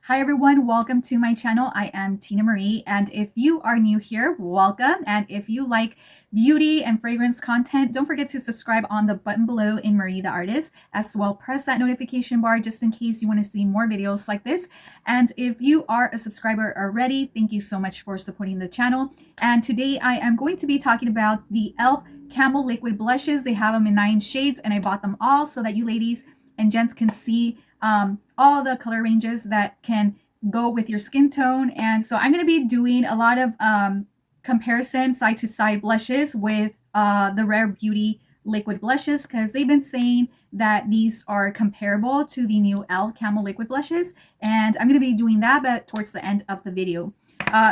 Hi everyone, welcome to my channel. I am Tina Marie, and if you are new here, welcome. And if you like beauty and fragrance content, don't forget to subscribe on the button below in Marie the Artist. As well, press that notification bar just in case you want to see more videos like this. And if you are a subscriber already, thank you so much for supporting the channel. And today I am going to be talking about the E.L.F Camo liquid blushes. They have them in 9 shades, and I bought them all so that you ladies and gents can see all the color ranges that can go with your skin tone. And so I'm going to be doing a lot of comparison side to side blushes with the Rare Beauty liquid blushes, because they've been saying that these are comparable to the new E.L.F Camo liquid blushes, and I'm going to be doing that but towards the end of the video.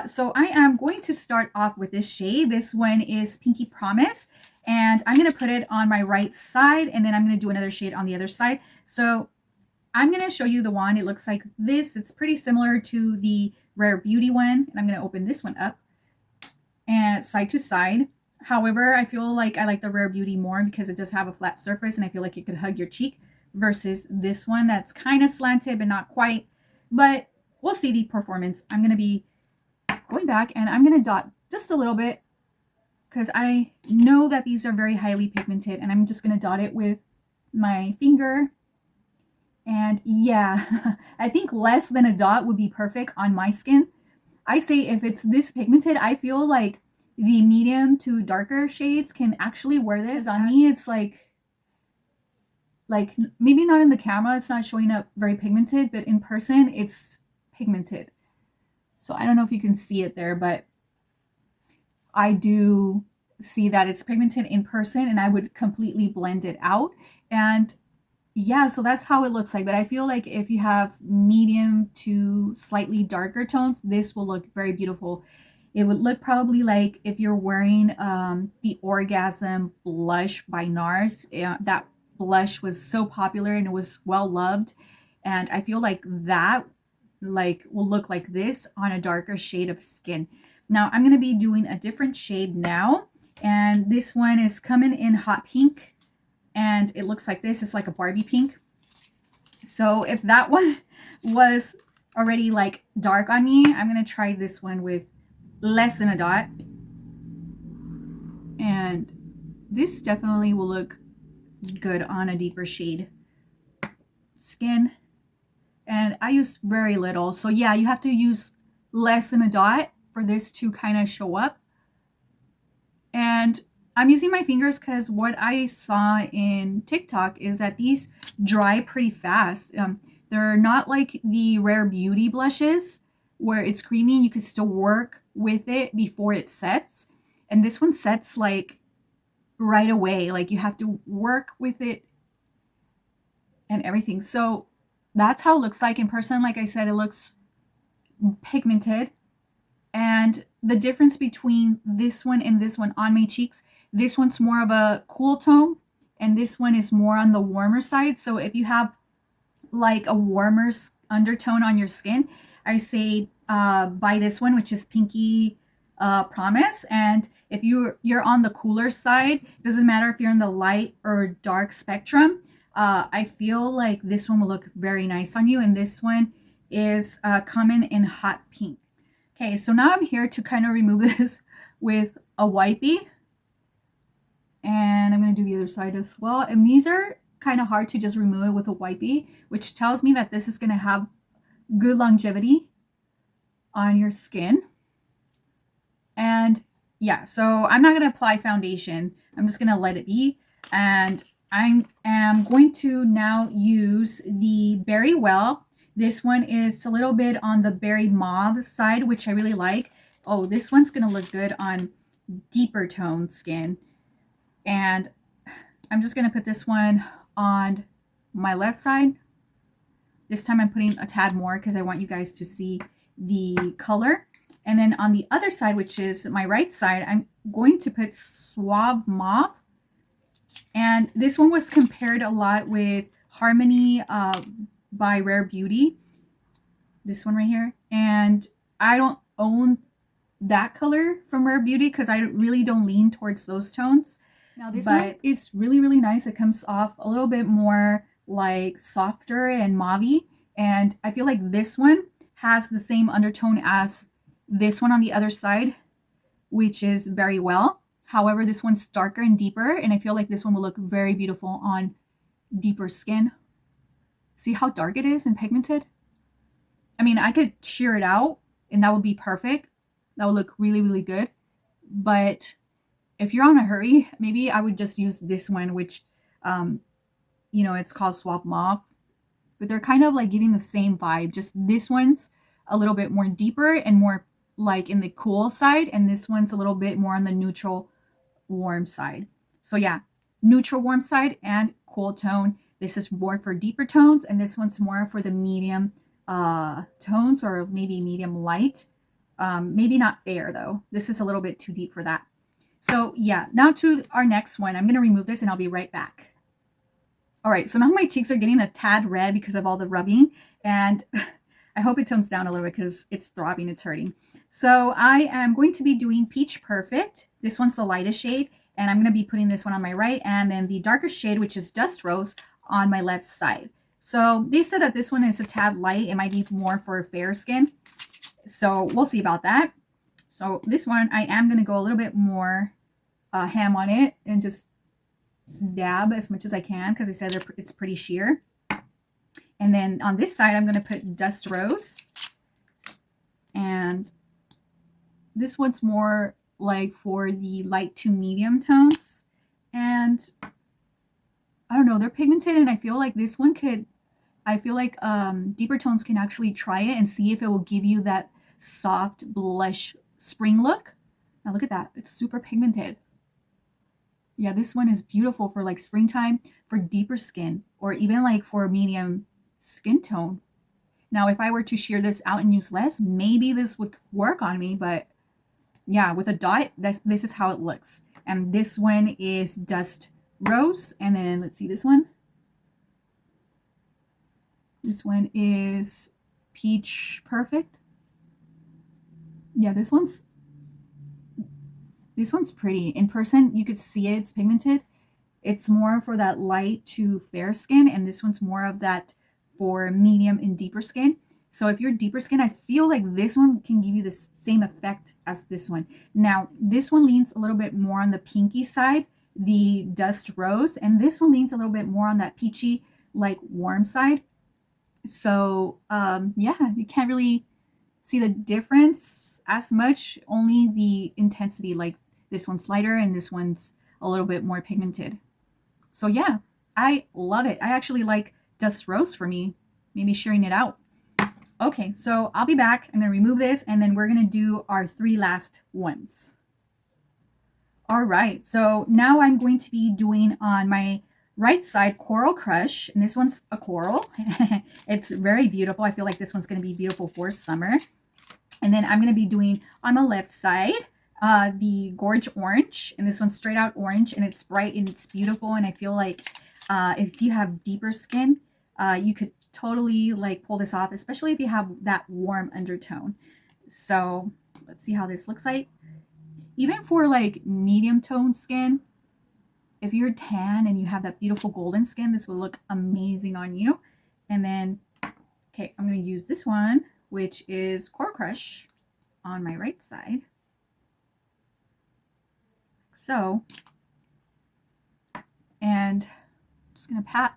So I am going to start off with this shade. This one is Pinky Promise, and I'm going to put it on my right side, and then I'm going to do another shade on the other side. So I'm going to show you the wand. It looks like this. It's pretty similar to the Rare Beauty one. And I'm going to open this one up and side to side. However, I feel like I like the Rare Beauty more because it does have a flat surface, and I feel like it could hug your cheek, versus this one that's kind of slanted but not quite. But we'll see the performance. I'm going to be going back, and I'm going to dot just a little bit because I know that these are very highly pigmented, and I'm just going to dot it with my finger. And yeah, I think less than a dot would be perfect on my skin. I say if it's this pigmented, I feel like the medium to darker shades can actually wear this. On me, it's like maybe not in the camera, it's not showing up very pigmented, but in person, it's pigmented. So I don't know if you can see it there, but I do see that it's pigmented in person, and I would completely blend it out. And yeah, so that's how it looks like. But I feel like if you have medium to slightly darker tones, this will look very beautiful. It would look probably like if you're wearing the Orgasm blush by NARS. That blush was so popular and it was well loved. And I feel like that will look like this on a darker shade of skin. Now I'm going to be doing a different shade now. And this one is coming in hot pink. And it looks like this. It's like a Barbie pink. So if that one was already like dark on me, I'm going to try this one with less than a dot. And this definitely will look good on a deeper shade skin. And I use very little. So yeah, you have to use less than a dot for this to kind of show up. And I'm using my fingers because what I saw in TikTok is that these dry pretty fast. They're not like the Rare Beauty blushes where it's creamy and you can still work with it before it sets. And this one sets like right away. Like you have to work with it and everything. So that's how it looks like in person. Like I said, it looks pigmented. And the difference between this one and this one on my cheeks, this one's more of a cool tone and this one is more on the warmer side. So if you have like a warmer undertone on your skin, I say buy this one, which is Pinky Promise. And if you're on the cooler side, doesn't matter if you're in the light or dark spectrum, I feel like this one will look very nice on you. And this one is coming in hot pink. Okay, so now I'm here to kind of remove this with a wipey. And I'm going to do the other side as well. And these are kind of hard to just remove it with a wipey, which tells me that this is going to have good longevity on your skin. And yeah, so I'm not going to apply foundation. I'm just going to let it be. And I am going to now use the Berry Well. This one is a little bit on the berry mauve side, which I really like. Oh, this one's going to look good on deeper toned skin. And I'm just going to put this one on my left side. This time I'm putting a tad more because I want you guys to see the color. And then on the other side, which is my right side, I'm going to put Suave Mauve. And this one was compared a lot with Harmony by Rare Beauty. This one right here. And I don't own that color from Rare Beauty because I really don't lean towards those tones. Now this one is really, really nice. It comes off a little bit more like softer and mauve-y. And I feel like this one has the same undertone as this one on the other side, which is very well. However, this one's darker and deeper, and I feel like this one will look very beautiful on deeper skin. See how dark it is and pigmented? I mean, I could sheer it out and that would be perfect. That would look really, really good. But if you're on a hurry, maybe I would just use this one, which, you know, it's called Suave Mauve. But they're kind of like giving the same vibe. Just this one's a little bit more deeper and more like in the cool side. And this one's a little bit more on the neutral warm side. So yeah, neutral warm side and cool tone. This is more for deeper tones, and this one's more for the medium tones, or maybe medium light. Maybe not fair though. This is a little bit too deep for that. So yeah, now to our next one. I'm going to remove this and I'll be right back. All right, so now my cheeks are getting a tad red because of all the rubbing, and I hope it tones down a little bit because it's throbbing, it's hurting. So I am going to be doing Peach Perfect. This one's the lightest shade, and I'm going to be putting this one on my right, and then the darker shade, which is Dust Rose, on my left side. So they said that this one is a tad light. It might be more for fair skin. So we'll see about that. So this one, I am going to go a little bit more ham on it and just dab as much as I can because they said it's pretty sheer. And then on this side, I'm going to put Dust Rose. And this one's more like for the light to medium tones. And I don't know, they're pigmented, and I feel like this one could, I feel like deeper tones can actually try it and see if it will give you that soft blush spring look. Now look at that. It's super pigmented. Yeah, this one is beautiful for like springtime, for deeper skin, or even like for medium skin tone. Now, if I were to sheer this out and use less, maybe this would work on me, but yeah, with a dot, this is how it looks. And this one is Dust Rose, and then let's see this one. This one is Peach Perfect. Yeah, this one's pretty. In person, you could see it. It's pigmented. It's more for that light to fair skin, and this one's more of that for medium and deeper skin. So if you're deeper skin, I feel like this one can give you the same effect as this one. Now, this one leans a little bit more on the pinky side, the Dust Rose, and this one leans a little bit more on that peachy, like warm side. So yeah, you can't really see the difference as much, only the intensity, like this one's lighter and this one's a little bit more pigmented. So yeah, I love it. I actually like Dust Rose for me, maybe sharing it out. Okay, so I'll be back. I'm going to remove this, and then we're going to do our 3 last ones. All right, so now I'm going to be doing on my right side Coral Crush, and this one's a coral. It's very beautiful. I feel like this one's going to be beautiful for summer. And then I'm going to be doing on my left side the Gorge Orange, and this one's straight out orange, and it's bright and it's beautiful. And I feel like if you have deeper skin, you could totally like pull this off, especially if you have that warm undertone. So let's see how this looks like. Even for like medium tone skin, if you're tan and you have that beautiful golden skin, this will look amazing on you. And then, okay, I'm going to use this one, which is Coral Crush, on my right side. So, and I'm just going to pat.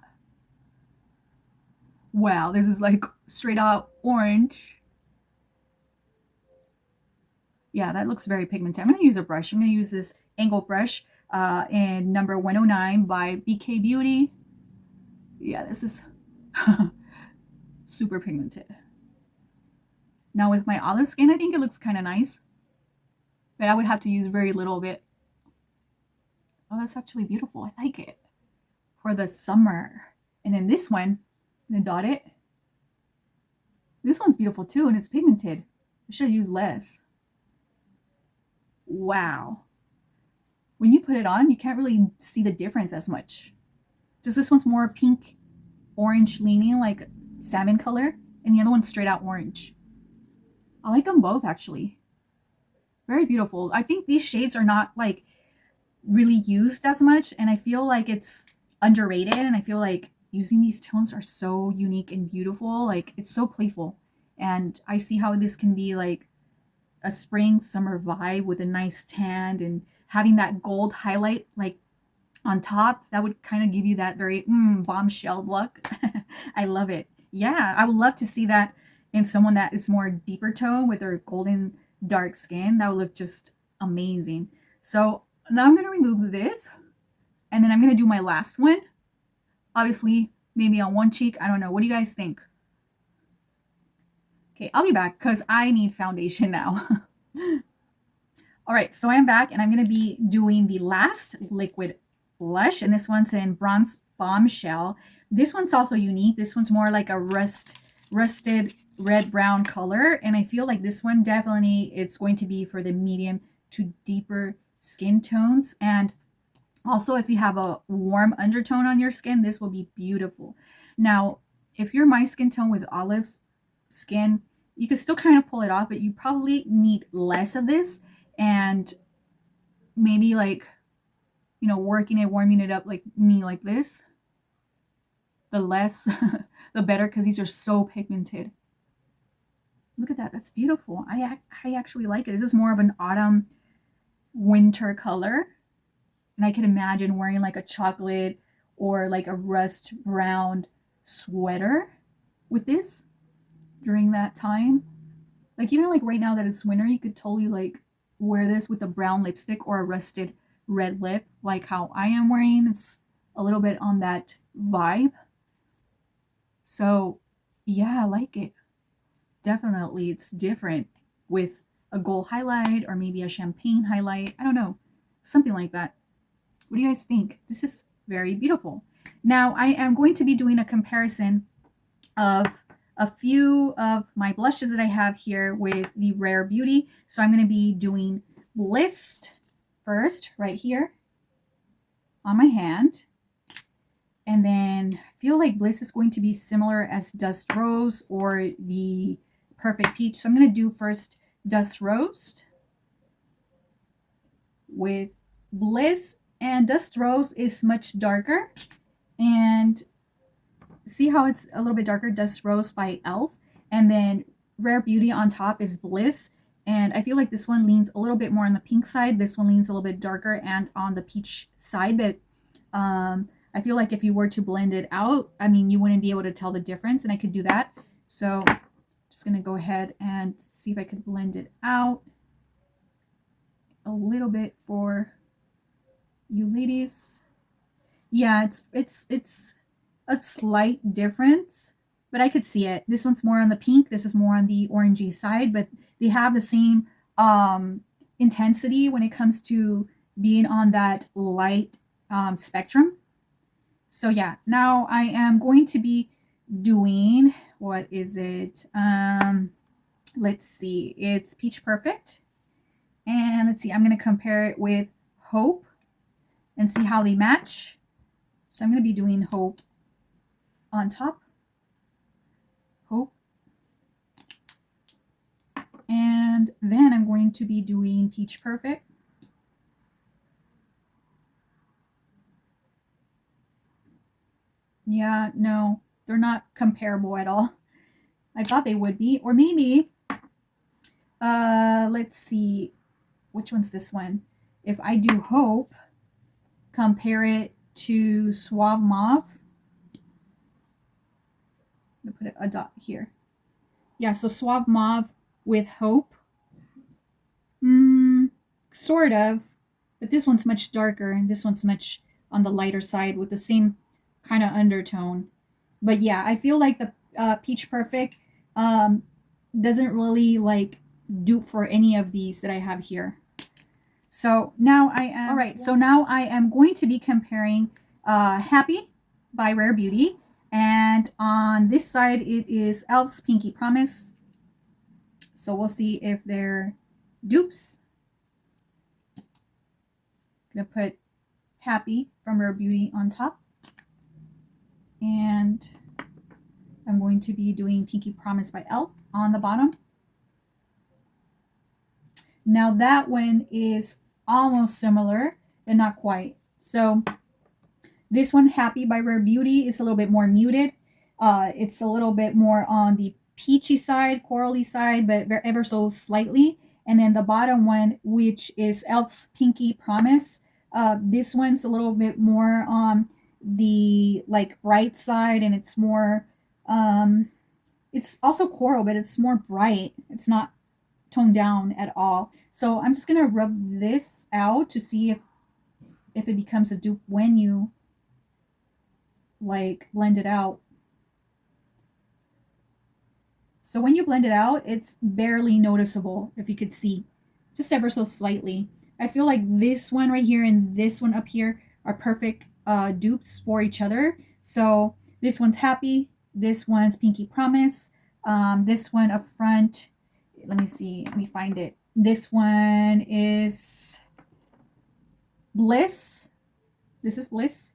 Wow, this is like straight out orange. Yeah, that looks very pigmented. I'm going to use a brush. I'm going to use this angle brush in number 109 by BK Beauty. Yeah, this is super pigmented. Now with my olive skin, I think it looks kind of nice. But I would have to use very little of it. Oh, that's actually beautiful. I like it. For the summer. And then this one, I'm going to dot it. This one's beautiful too, and it's pigmented. I should have used less. Wow. When you put it on, you can't really see the difference as much. Just this one's more pink, orange leaning, like salmon color, and the other one's straight out orange. I like them both, actually. Very beautiful. I think these shades are not like really used as much, and I feel like it's underrated, and I feel like using these tones are so unique and beautiful. Like, it's so playful, And I see how this can be like a spring summer vibe with a nice tan and having that gold highlight like on top. That would kind of give you that very bombshell look. I love it. Yeah, I would love to see that in someone that is more deeper tone with their golden dark skin. That would look just amazing. So now I'm going to remove this, and then I'm going to do my last one. Obviously, maybe on one cheek. I don't know. What do you guys think? Okay, I'll be back because I need foundation now. All right, so I'm back, and I'm going to be doing the last liquid blush, and this one's in Bronze Bombshell. This one's also unique. This one's more like a rusted red-brown color, and I feel like this one definitely it's going to be for the medium to deeper skin tones. And also, if you have a warm undertone on your skin, this will be beautiful. Now, if you're my skin tone with olive skin, you can still kind of pull it off, but you probably need less of this, and maybe like, you know, warming it up like me, like this. The less, the better, because these are so pigmented. Look at that. That's beautiful. I actually like it. This is more of an autumn winter color. And I can imagine wearing like a chocolate or like a rust brown sweater with this during that time. Like even like right now that it's winter, you could totally like wear this with a brown lipstick or a rusted red lip, like how I am wearing. It's a little bit on that vibe. So yeah, I like it. Definitely it's different with a gold highlight or maybe a champagne highlight. I don't know, something like that. What do you guys think? This is very beautiful. Now I am going to be doing a comparison of a few of my blushes that I have here with the Rare Beauty. So I'm going to be doing Bliss first right here on my hand. And then I feel like Bliss is going to be similar as Dust Rose or the Perfect Peach. So I'm going to do first Dust Rose with Bliss. And Dust Rose is much darker. And see how it's a little bit darker? Dust Rose by E.L.F. And then Rare Beauty on top is Bliss. And I feel like this one leans a little bit more on the pink side. This one leans a little bit darker and on the peach side. But I feel like if you were to blend it out, I mean, you wouldn't be able to tell the difference. And I could do that. So just going to go ahead and see if I could blend it out a little bit for you ladies. Yeah, it's a slight difference, but I could see it. This one's more on the pink. This is more on the orangey side, but they have the same intensity when it comes to being on that light spectrum. So yeah, now I am going to be doing, what is it? Let's see, it's Peach Perfect. And let's see, I'm going to compare it with Hope and see how they match. So I'm going to be doing Hope on top. Hope. And then I'm going to be doing Peach Perfect. Yeah, no, they're not comparable at all. I thought they would be. Or maybe, let's see, which one's this one? If I do Hope, compare it to Suave Mauve. I'm going to put a dot here. Yeah, so Suave Mauve with Hope. Sort of, but this one's much darker and this one's much on the lighter side with the same kind of undertone. But yeah, I feel like the Peach Perfect doesn't really like dupe for any of these that I have here. So now I am, all right, so now I am going to be comparing Happy by Rare Beauty. And on this side, it is E.L.F's Pinky Promise. So we'll see if they're dupes. I'm going to put Happy from Rare Beauty on top. And I'm going to be doing Pinky Promise by E.L.F. on the bottom. Now that one is almost similar, but not quite. So this one, Happy by Rare Beauty, is a little bit more muted. It's a little bit more on the peachy side, corally side, but ever so slightly. And then the bottom one, which is E.L.F's Pinky Promise. This one's a little bit more on the like bright side, and it's more it's also coral, but it's more bright. It's not toned down at all. So I'm just gonna rub this out to see if it becomes a dupe when you like blend it out. So when you blend it out, it's barely noticeable, if you could see, just ever so slightly. I feel like this one right here and this one up here are perfect dupes for each other. So this one's Happy, this one's Pinky Promise, this one up front, let me see, let me find it. This one is Bliss. This is Bliss.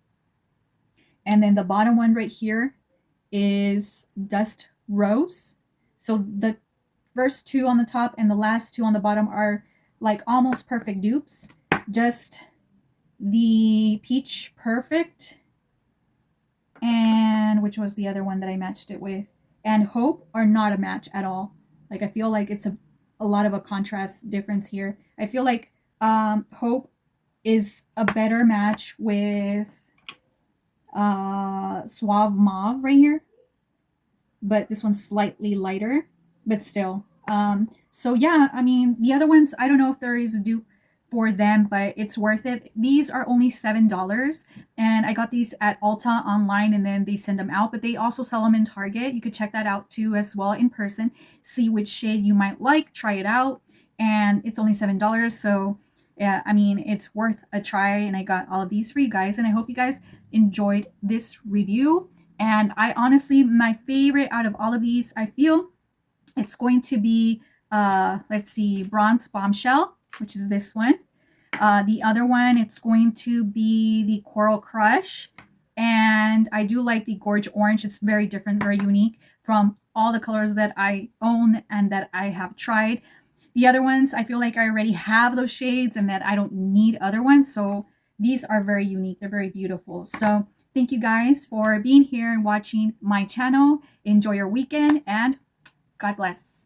And then the bottom one right here is Dust Rose. So the first two on the top and the last two on the bottom are like almost perfect dupes. Just the Peach Perfect, and which was the other one that I matched it with, and Hope are not a match at all. Like I feel like it's a lot of a contrast difference here. I feel like Hope is a better match with Suave Mauve right here, but this one's slightly lighter, but still. So yeah, I mean, the other ones, I don't know if there is a dupe for them, but it's worth it. These are only $7, and I got these at Ulta online, and then they send them out, but they also sell them in Target. You could check that out too as well in person, see which shade you might like, try it out, and it's only $7. So yeah, I mean, it's worth a try, and I got all of these for you guys, and I hope you guys enjoyed this review. And I honestly, my favorite out of all of these, I feel it's going to be, let's see, Bronze Bombshell, which is this one. The other one, it's going to be the Coral Crush. And I do like the Gorge Orange. It's very different, very unique from all the colors that I own and that I have tried. The other ones, I feel like I already have those shades and that I don't need other ones. So these are very unique. They're very beautiful. So thank you guys for being here and watching my channel. Enjoy your weekend, and God bless.